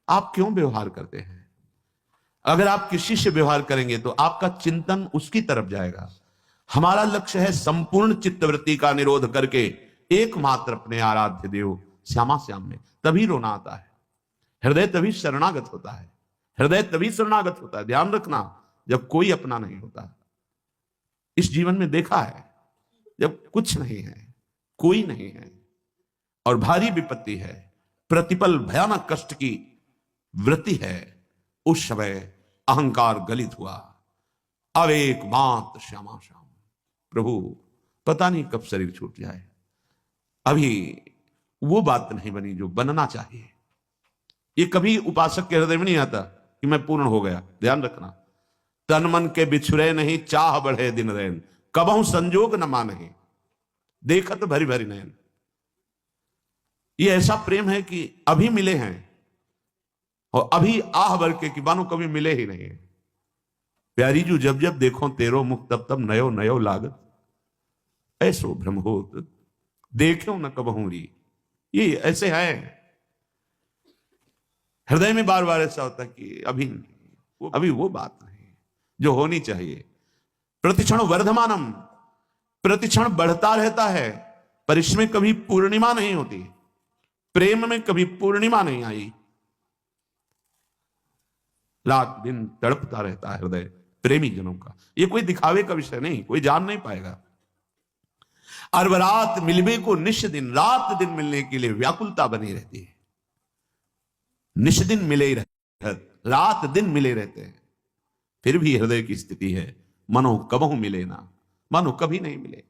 आप क्यों व्यवहार करते हैं? अगर आप किसी से व्यवहार करेंगे तो आपका चिंतन उसकी तरफ जाएगा। हमारा लक्ष्य है संपूर्ण चित्तवृत्ति का निरोध करके एकमात्र अपने आराध्य देव श्यामा श्याम में। तभी रोना आता है, हृदय तभी शरणागत होता है, हृदय तभी शरणागत होता है। ध्यान रखना, जब कोई अपना नहीं होता। इस जीवन में देखा है, जब कुछ नहीं है, कोई नहीं है और भारी विपत्ति है, प्रतिपल भयानक कष्ट की वृत्ति है, उस समय अहंकार गलित हुआ। अब एकमात्र श्यामा श्याम प्रभु, पता नहीं कब शरीर छूट जाए। अभी वो बात नहीं बनी जो बनना चाहिए। ये कभी उपासक के हृदय में नहीं आता कि मैं पूर्ण हो गया। ध्यान रखना, तन मन के बिछुरे नहीं, चाह बढ़े दिन रैन, कबहू संजोग न माने, देखत भरी भरी नैन। ये ऐसा प्रेम है कि अभी मिले हैं और अभी आह भर के कि मानो कभी मिले ही नहीं। प्यारी जू जब जब देखो तेरो मुख, तब तब नयो नयो लागत, ऐसो भ्रम होत देखो न कबहू री। ये ऐसे है, हृदय में बार बार ऐसा होता है कि अभी वो बात नहीं जो होनी चाहिए। प्रतिक्षण वर्धमानम, प्रतिक्षण बढ़ता रहता है, पर इसमें कभी पूर्णिमा नहीं होती। प्रेम में कभी पूर्णिमा नहीं आई। रात दिन तड़पता रहता है हृदय प्रेमी जनों का। ये कोई दिखावे का विषय नहीं, कोई जान नहीं पाएगा। अरब रात मिलवे को निश दिन, रात दिन मिलने के लिए व्याकुलता बनी रहती है। निश दिन मिले ही रहते, रात दिन मिले रहते हैं, फिर भी हृदय की स्थिति है मनो कबहू मिले ना, मानो कभी नहीं मिले।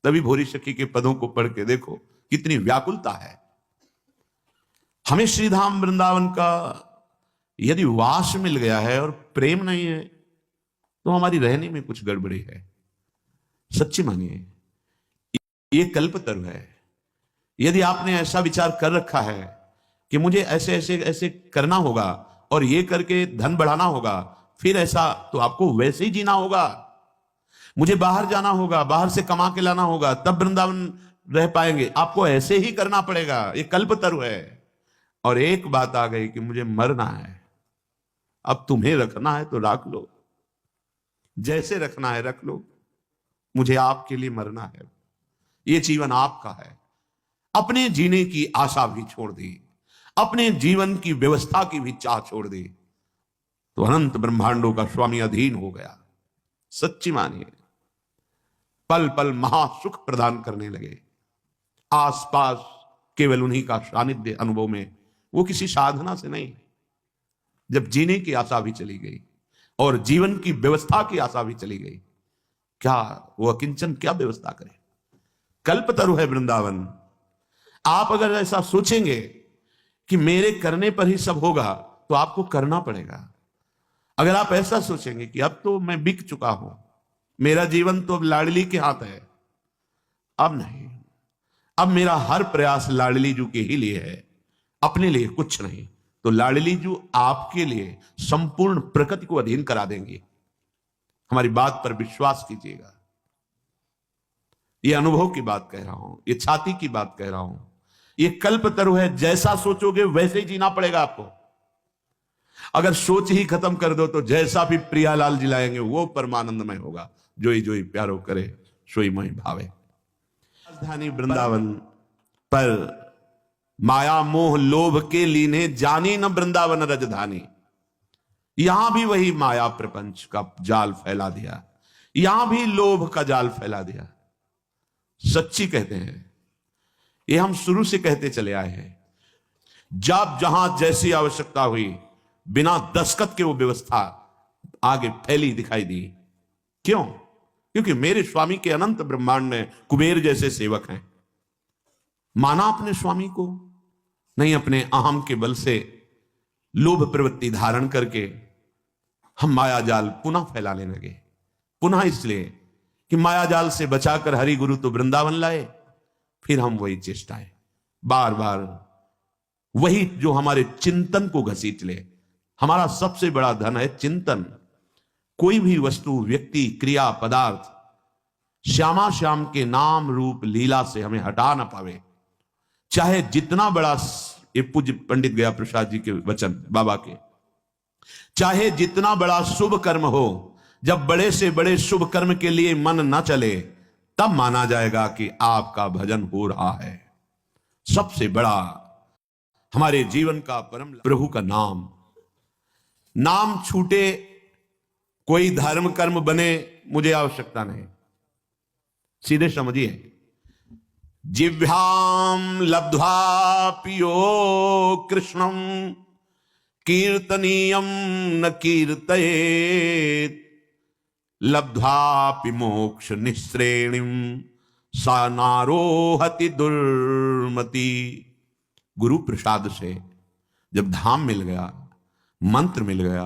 तभी भोरी सखी के पदों को पढ़ के देखो कितनी व्याकुलता है। हमें श्रीधाम वृंदावन का यदि वास मिल गया है और प्रेम नहीं है तो हमारी रहने में कुछ गड़बड़ी है। सच्ची मानिए, ये कल्पतरु है। यदि आपने ऐसा विचार कर रखा है कि मुझे ऐसे ऐसे ऐसे करना होगा और ये करके धन बढ़ाना होगा, फिर ऐसा तो आपको वैसे ही जीना होगा। मुझे बाहर जाना होगा, बाहर से कमा के लाना होगा, तब वृंदावन रह पाएंगे, आपको ऐसे ही करना पड़ेगा। ये कल्पतरु है। और एक बात आ गई कि मुझे मरना है, अब तुम्हें रखना है तो रख लो, जैसे रखना है रख लो, मुझे आपके लिए मरना है। ये जीवन आपका है। अपने जीने की आशा भी छोड़ दी, अपने जीवन की व्यवस्था की भी चाह छोड़ दी, तो अनंत ब्रह्मांडों का स्वामी अधीन हो गया। सच्ची मानिए, पल पल महासुख प्रदान करने लगे। आसपास केवल उन्हीं का सानिध्य अनुभव में, वो किसी साधना से नहीं। जब जीने की आशा भी चली गई और जीवन की व्यवस्था की आशा भी चली गई, क्या वो अकिंचन क्या व्यवस्था करे? कल्पतरु है वृंदावन। आप अगर ऐसा सोचेंगे कि मेरे करने पर ही सब होगा, तो आपको करना पड़ेगा। अगर आप ऐसा सोचेंगे कि अब तो मैं बिक चुका हूं, मेरा जीवन तो अब लाडली के हाथ है, अब नहीं, अब मेरा हर प्रयास लाडली जू के ही लिए है, अपने लिए कुछ नहीं, तो लाडली जू आपके लिए संपूर्ण प्रकृति को अधीन करा देंगे। हमारी बात पर विश्वास कीजिएगा। ये अनुभव की बात कह रहा हूं, ये छाती की बात कह रहा हूं। ये कल्पतरु है, जैसा सोचोगे वैसे ही जीना पड़ेगा आपको। अगर सोच ही खत्म कर दो तो जैसा भी प्रियालाल जिलाएंगे वो परमानंदमय होगा। जोई जोई प्यारो करे सोई मोहि भावे। राजधानी वृंदावन पर माया मोह लोभ के लीने जानी न वृंदावन राजधानी। यहां भी वही माया प्रपंच का जाल फैला दिया, यहां भी लोभ का जाल फैला दिया। सच्ची कहते हैं, ये हम शुरू से कहते चले आए हैं। जब जहां जैसी आवश्यकता हुई, बिना दस्तखत के वो व्यवस्था आगे फैली दिखाई दी। क्यों? क्योंकि मेरे स्वामी के अनंत ब्रह्मांड में कुबेर जैसे सेवक हैं। माना अपने स्वामी को नहीं, अपने अहम के बल से लोभ प्रवृत्ति धारण करके हम माया जाल पुनः फैलाने लगे। पुनः इसलिए कि माया जाल से बचाकर हरि गुरु तो वृंदावन लाए, फिर हम वही चेष्टाएं बार बार, वही जो हमारे चिंतन को घसीट ले। हमारा सबसे बड़ा धन है चिंतन। कोई भी वस्तु, व्यक्ति, क्रिया, पदार्थ श्यामा श्याम के नाम रूप लीला से हमें हटा ना पावे। चाहे जितना बड़ा ये पूज्य पंडित गया प्रसाद जी के वचन बाबा के। चाहे जितना बड़ा शुभ कर्म हो, जब बड़े से बड़े शुभ कर्म के लिए मन न चले, तब माना जाएगा कि आपका भजन हो रहा है। सबसे बड़ा हमारे जीवन का परम प्रभु का नाम, नाम छूटे कोई धर्म कर्म बने, मुझे आवश्यकता नहीं। सीधे समझिए, जिह्वाम लब्ध्वा पियो कृष्णम कीर्तनीयम न कीर्तयेत लब्ध्वापि मोक्ष निःश्रेणिम सा नारोहति दुर्मति। गुरु प्रसाद से जब धाम मिल गया, मंत्र मिल गया,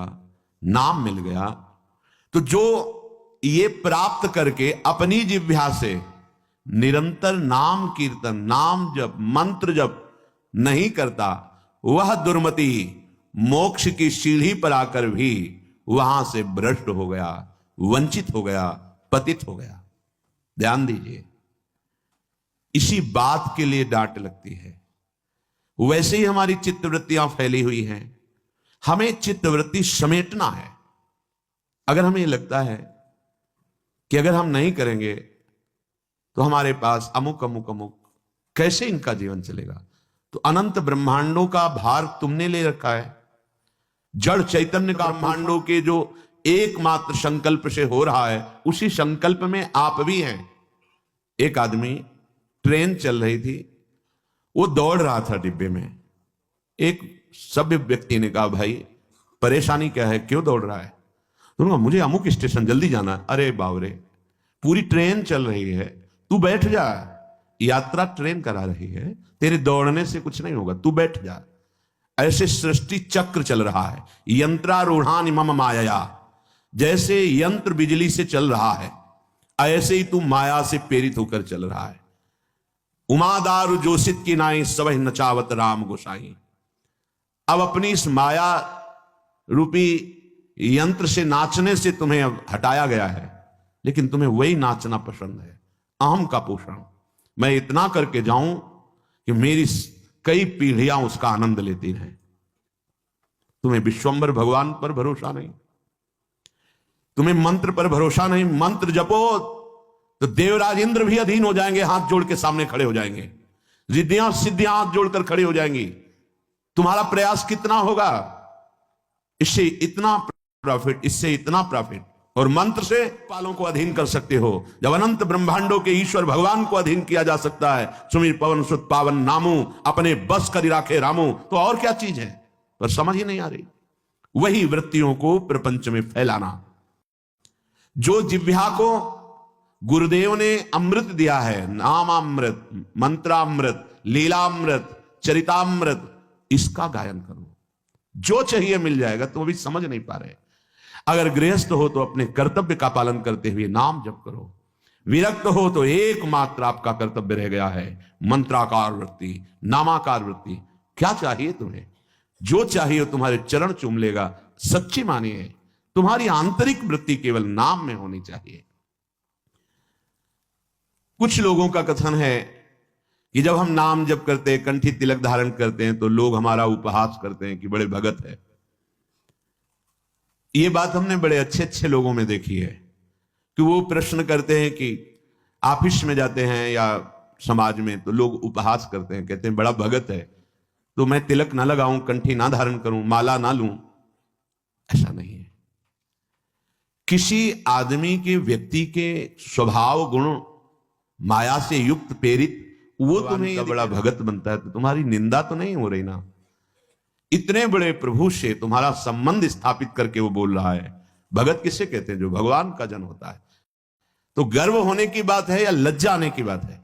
नाम मिल गया, तो जो ये प्राप्त करके अपनी जिह्वा से निरंतर नाम कीर्तन, नाम जप, मंत्र जप नहीं करता, वह दुर्मति मोक्ष की सीढ़ी पर आकर भी वहां से भ्रष्ट हो गया, वंचित हो गया, पतित हो गया। ध्यान दीजिए, इसी बात के लिए डांट लगती है। वैसे ही हमारी चित्तवृत्तियां फैली हुई हैं, हमें चित्तवृत्ति समेटना है। अगर हमें लगता है कि अगर हम नहीं करेंगे तो हमारे पास अमुक अमुक अमुक, कैसे इनका जीवन चलेगा, तो अनंत ब्रह्मांडों का भार तुमने ले रखा है। जड़ चैतन्य का ब्रह्मांडों के जो एकमात्र संकल्प से हो रहा है, उसी संकल्प में आप भी हैं। एक आदमी, ट्रेन चल रही थी, वो दौड़ रहा था डिब्बे में। एक सभ्य व्यक्ति ने कहा, भाई परेशानी क्या है, क्यों दौड़ रहा है? तो मुझे अमुक स्टेशन जल्दी जाना है। अरे बावरे, पूरी ट्रेन चल रही है, तू बैठ जा, यात्रा ट्रेन करा रही है, तेरे दौड़ने से कुछ नहीं होगा, तू बैठ जा। ऐसे सृष्टि चक्र चल रहा है, यंत्रारूढ़ानि मम माया, जैसे यंत्र बिजली से चल रहा है, ऐसे ही तू माया से प्रेरित होकर चल रहा है। उमादारु जोशित की नाई सबह नचावत राम गोसाई। अब अपनी इस माया रूपी यंत्र से नाचने से तुम्हें अब हटाया गया है, लेकिन तुम्हें वही नाचना पसंद है, अहम का पोषण। मैं इतना करके जाऊं कि मेरी कई पीढ़ियां उसका आनंद लेती रहें। तुम्हें विश्वंभर भगवान पर भरोसा नहीं, तुम्हें मंत्र पर भरोसा नहीं। मंत्र जपो तो देवराज इंद्र भी अधीन हो जाएंगे, हाथ जोड़ के सामने खड़े हो जाएंगे, रिद्धियां सिद्धियां हाथ जोड़कर खड़े हो जाएंगी। तुम्हारा प्रयास कितना होगा, इससे इतना प्रॉफिट, इससे इतना प्रॉफिट। और मंत्र से पालों को अधीन कर सकते हो। जब अनंत ब्रह्मांडों के ईश्वर भगवान को अधीन किया जा सकता है, सुमिर पवन सुत पावन नामू, अपने बस कर राखे रामू, तो और क्या चीज है? पर समझ ही नहीं आ रही। वही वृत्तियों को प्रपंच में फैलाना। जो जिह्वा को गुरुदेव ने अमृत दिया है, नामामृत, मंत्रामृत, लीलामृत, चरितामृत, इसका गायन करो। जो चाहिए मिल जाएगा, तो अभी समझ नहीं पा रहे। अगर गृहस्थ हो तो अपने कर्तव्य का पालन करते हुए नाम जप करो। विरक्त हो तो एकमात्र आपका कर्तव्य रह गया है मंत्राकार वृत्ति, नामाकार वृत्ति। क्या चाहिए तुम्हें? जो चाहिए तुम्हारे चरण चूम लेगा। सच्ची मानिए, तुम्हारी आंतरिक वृत्ति केवल नाम में होनी चाहिए। कुछ लोगों का कथन है कि जब हम नाम जप करते हैं, कंठी तिलक धारण करते हैं, तो लोग हमारा उपहास करते हैं कि बड़े भगत है। ये बात हमने बड़े अच्छे अच्छे लोगों में देखी है कि वो प्रश्न करते हैं कि ऑफिस में जाते हैं या समाज में, तो लोग उपहास करते हैं, कहते हैं बड़ा भगत है, तो मैं तिलक ना लगाऊं, कंठी ना धारण करूं, माला ना लूं। ऐसा नहीं है। किसी आदमी के, व्यक्ति के स्वभाव गुण माया से युक्त प्रेरित, वो तुम्हें का बड़ा भगत बनता है, तो तुम्हारी निंदा तो नहीं हो रही ना। इतने बड़े प्रभु से तुम्हारा संबंध स्थापित करके वो बोल रहा है। भगत किसे कहते हैं? जो भगवान का जन होता है। तो गर्व होने की बात है या लज्जा आने की बात है?